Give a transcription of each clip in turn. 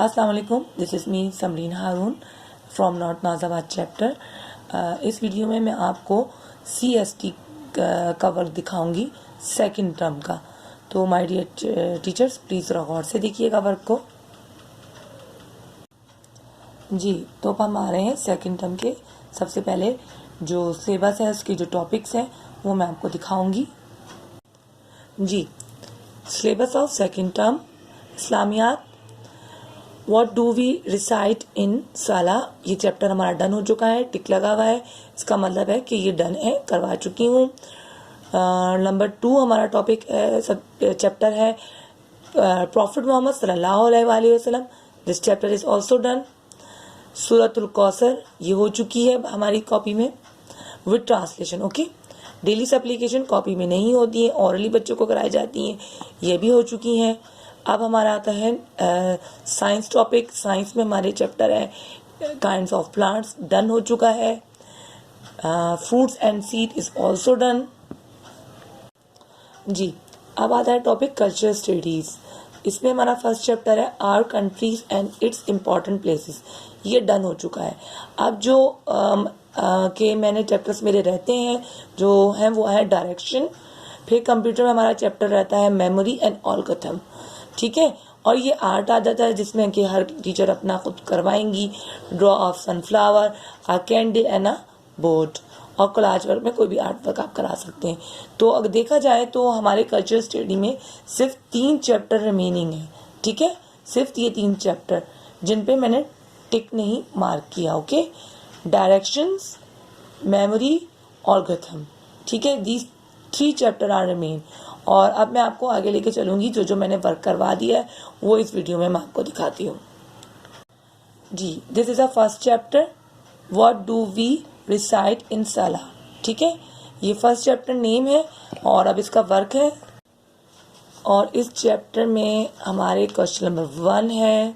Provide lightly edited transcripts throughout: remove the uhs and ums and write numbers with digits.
अस्सलाम वालेकुम, this is me Samreen Haroon from north Nazabad chapter. इस वीडियो में मैं आपको CST का वर्क दिखाऊंगी सेकंड टर्म का। तो माय डियर टीचर्स, प्लीज़ गौर से देखिएगा वर्क को। जी, तो अब हम आ रहे हैं सेकंड टर्म के। सबसे पहले जो सिलेबस है उसके जो टॉपिक्स हैं वो मैं आपको दिखाऊंगी। जी, syllabus of second term Islamiyat, what do we recite in salah. ये चैप्टर हमारा डन हो चुका है, टिक लगा हुआ है, इसका मतलब है कि ये डन है, करवा चुकी हूँ। नंबर 2 हमारा टॉपिक सब चैप्टर है प्रॉफिट मोहम्मद सल्लल्लाहु अलैहि वसल्लम। This chapter is also done. Suratul Kausar ये हो चुकी है हमारी कॉपी में with translation. Okay, daily supplication copy में नहीं होती है, ऑरली बच्चों को कराई जाती हैं, ये भी हो चुकी हैं। अब हमारा आता है साइंस टॉपिक। साइंस में हमारे चैप्टर है काइंड्स ऑफ प्लांट्स, डन हो चुका है। Fruits and seed is also done. जी, अब आता है टॉपिक कल्चर स्टडीज। इसमें हमारा फर्स्ट चैप्टर है our countries and its important places, ये डन हो चुका है। अब जो के मैंने चैप्टर्स मेरे रहते हैं जो हैं वो है डायरेक्शन। फिर कंप्यूटर में हमारा चैप्टर रहता है मेमोरी एंड ऑलगोरिथम, ठीक है। और ये आर्ट आ जाता है जिसमें कि हर टीचर अपना खुद करवाएंगी। Draw of sunflower, a candle and a boat. और कोलाज वर्क में कोई भी आर्ट वर्क आप करा सकते हैं। तो अगर देखा जाए तो हमारे कल्चर स्टडी में सिर्फ 3 चैप्टर रिमेनिंग है, ठीक है। सिर्फ ये 3 चैप्टर जिन पे मैंने टिक नहीं मार्क किया। ओके, डायरेक्शंस, मेमोरी, ऑलगोरिथम, ठीक है। These 3 chapter are remain. और अब मैं आपको आगे लेके चलूंगी। जो जो मैंने वर्क करवा दिया है वो इस वीडियो में मैं आपको दिखाती हूँ। जी, this is a first chapter, what do we recite in salah, ठीक है। ये फर्स्ट चैप्टर नेम है और अब इसका वर्क है। और इस चैप्टर में हमारे क्वेश्चन नंबर 1 है,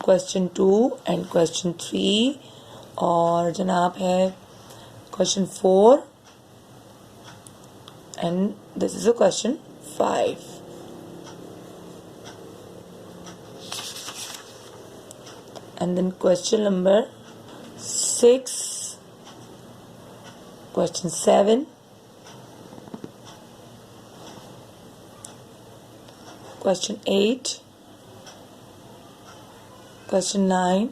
क्वेश्चन 2 एंड क्वेश्चन 3 और जनाब है question 4 and this is a question 5. And then question number 6, question 7, question 8, question 9,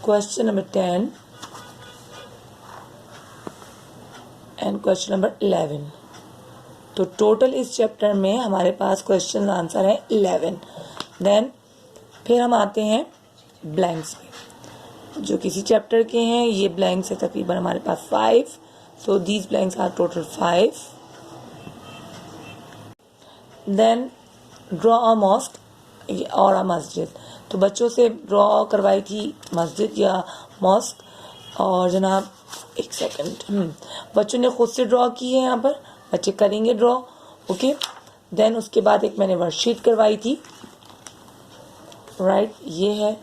question number 10 and question number 11। तो टोटल इस चैप्टर में हमारे पास क्वेश्चन आंसर है 11। देन फिर हम आते हैं ब्लैंक्स में जो किसी चैप्टर के हैं। ये ब्लैंक्स है तकरीबन हमारे पास 5। So these blanks are total 5। Then draw a mosque और अ मस्जिद। तो बच्चों से ड्रॉ करवाई थी मस्जिद या मॉस्क। और जनाब एक सेकंड, बच्चों ने खुद से ड्रॉ की है, यहाँ पर बच्चे करेंगे ड्रॉ। ओके, देन उसके बाद एक मैंने वर्कशीट करवाई थी, राइट, ये है।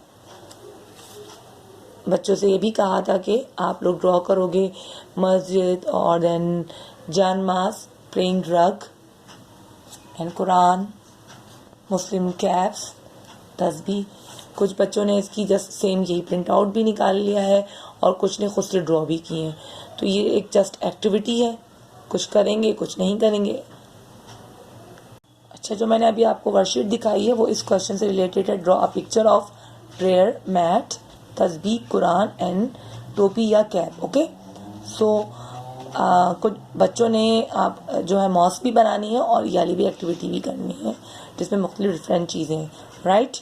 बच्चों से ये भी कहा था कि आप लोग ड्रॉ करोगे मस्जिद और देन जान मास, praying rug and Quran, Muslim caps, तस्बीह। कुछ बच्चों ने इसकी जस्ट सेम यही प्रिंट आउट भी निकाल लिया है और कुछ ने खुद से ड्रॉ भी किए हैं। तो ये एक जस्ट एक्टिविटी है, कुछ करेंगे कुछ नहीं करेंगे। अच्छा, जो मैंने अभी आपको वर्कशीट दिखाई है वो इस क्वेश्चन से रिलेटेड है। Draw a picture of prayer mat, तस्बीह, कुरान एंड टोपी या कैप। ओके, सो कुछ बच्चों ने आप जो है मॉस्क भी बनानी है और ये वाली भी एक्टिविटी भी करनी है जिसमें मुख्तलिफ डिफरेंट चीज़ें हैं, राइट।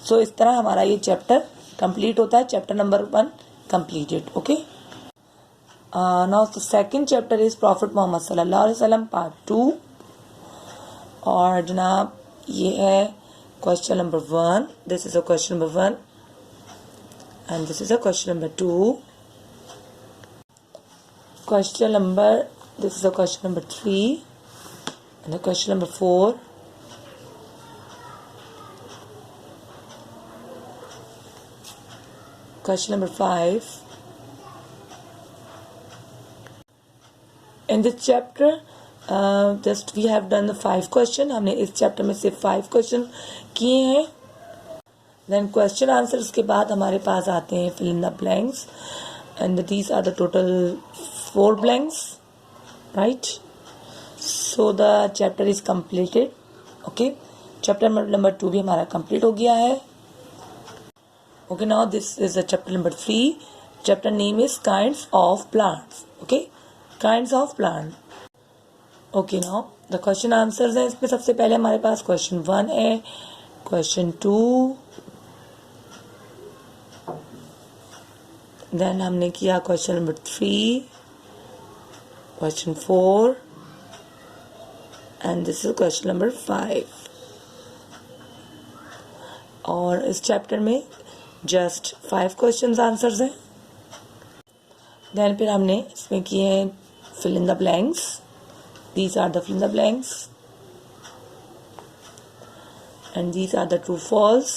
सो इस तरह हमारा ये चैप्टर कंप्लीट होता है। Chapter number 1 completed. Okay, now the second chapter is Prophet Muhammad sallallahu alaihi wasallam part 2 और जनाब ये है question number 1. This is a question number 1 and this is a question number 2. Question number, this is a question number 3 and the question number 4. Question number 5. In this chapter just we have done 5 question, हमने इस chapter में सिर्फ 5 question किए हैं। Then question answers के बाद हमारे पास आते हैं fill in the blanks, and these are the total 4 blanks, right. So the chapter is completed. Okay, chapter number 2 भी हमारा कंप्लीट हो गया है। Okay, now this is the chapter number 3. Chapter name is kinds of plants. Okay, kinds of plant. Okay, now the question answers हैं। इसमें सबसे पहले हमारे पास क्वेश्चन 1 है, क्वेश्चन 2, देन हमने किया question number 3, question 4, and this is question number 5. और इस चैप्टर में जस्ट 5 क्वेश्चन आंसर्स हैं। देन फिर हमने इसमें किए हैं fill in the blanks. These are the fill in the blanks, and these are the true false.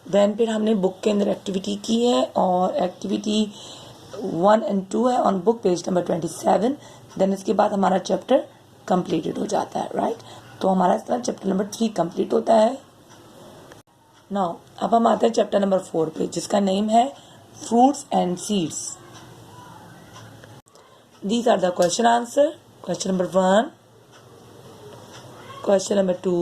Then फिर हमने बुक के अंदर एक्टिविटी की है, और एक्टिविटी 1 and 2 है on book page number 27. Then इसके बाद हमारा चैप्टर कंप्लीटेड हो जाता है, राइट। तो हमारा इस तरह चैप्टर नंबर 3 कंप्लीट होता है। नाउ अब हम आते हैं चैप्टर नंबर 4 पे, जिसका नेम है fruits and seeds. These are the question answer. Question number 1, question number 2,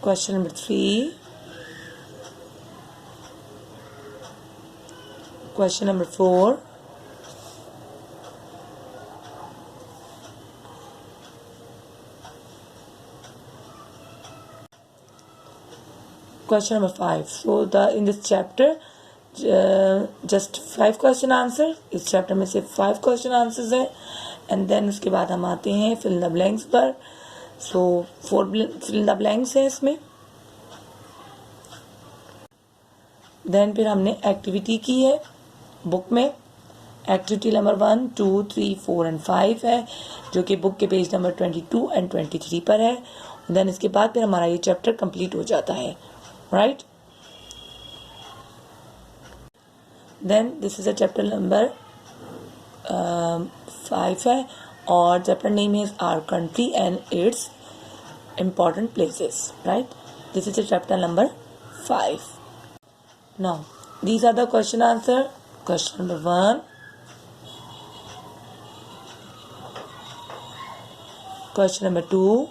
question number 3, question number 4, question number 5. So in this chapter just 5 question answer. इस चैप्टर में सिर्फ 5 क्वेश्चन आंसर्स हैं. And then उसके बाद हम आते हैं फिल इन द ब्लैंक्स पर. सो 4 फिल इन द ब्लैंक्स हैं इसमें. देन फिर हमने एक्टिविटी की है बुक में. एक्टिविटी नंबर 1, 2, 3, 4 एंड 5 है, जो कि बुक के पेज नंबर 22 एंड 23 पर है. देन इसके बाद फिर हमारा ये चैप्टर कंप्लीट हो जाता है, right. Then this is a chapter number 5 है, और chapter name is our country and its important places, right. This is a chapter number 5. Now these are the question answer. Question number 1, question number 2,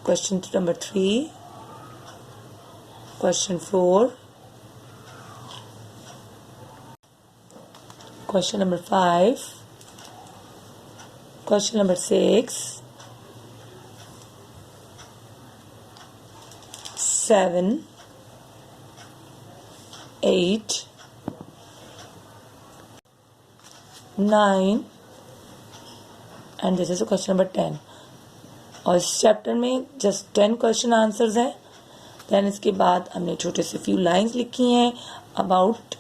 question number 3, question 4, question number 5, question number 6, 7, 8, 9, and this is question number 10. और इस chapter में just 10 question answers हैं. Then इसके बाद हमने छोटे से few lines लिखी हैं अबाउट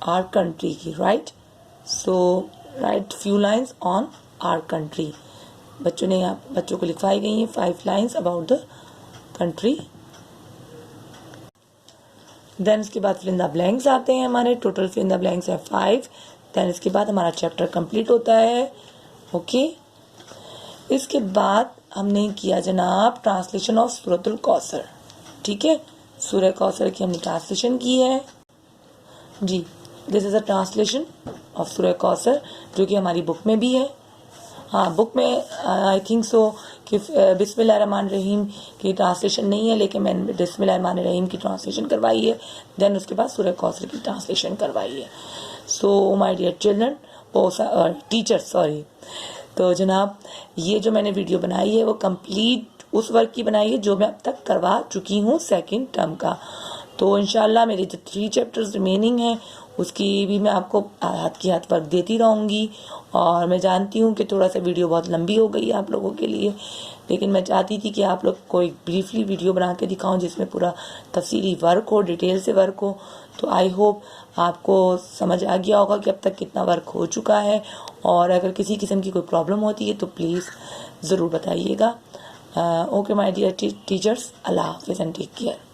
आवर कंट्री की, right. So right few lines on our country. बच्चों को लिखवाई गई हैं 5 lines about the country. Then इसके बाद फिल इन द ब्लैंक्स आते हैं हमारे. Total fill in the blanks है 5. देन इसके बाद हमारा चैप्टर कंप्लीट होता है. ओके, इसके बाद हमने किया जनाब ट्रांसलेशन ऑफ सूरतुल कौसर. ठीक है, सूरह कौसर की हमने ट्रांसलेशन की है जी. This is a translation of Surah Kausar, जो कि हमारी बुक में भी है. हाँ, बुक में आई थिंक सो कि बिस्मिल्लाहिर्रहमानिर्रहीम की ट्रांसलेशन नहीं है, लेकिन मैंने बिस्मिल्लाहिर्रहमानिर्रहीम की ट्रांसलेशन करवाई है. देन उसके बाद सूरह कौसर की ट्रांसलेशन करवाई है. So my dear children, teachers sorry. तो जनाब ये जो मैंने वीडियो बनाई है वो कंप्लीट उस वर्क की बनाई है जो मैं अब तक करवा चुकी हूँ सेकंड टर्म का. तो इंशाल्लाह मेरे जो 3 चैप्टर्स रिमेनिंग हैं उसकी भी मैं आपको हाथ की हाथ वर्क देती रहूँगी. और मैं जानती हूँ कि थोड़ा सा वीडियो बहुत लंबी हो गई है आप लोगों के लिए, लेकिन मैं चाहती थी कि आप लोग को एक ब्रीफली वीडियो बना के दिखाऊँ जिसमें पूरा तफसीली वर्क हो, डिटेल से वर्क हो. तो आई होप आपको समझ आ गया होगा कि अब तक कितना वर्क हो चुका है. और अगर किसी किस्म की कोई प्रॉब्लम होती है तो प्लीज़ ज़रूर बताइएगा. ओके माय डियर टीचर्स, अल्लाह हाफिज़ एंड टेक केयर.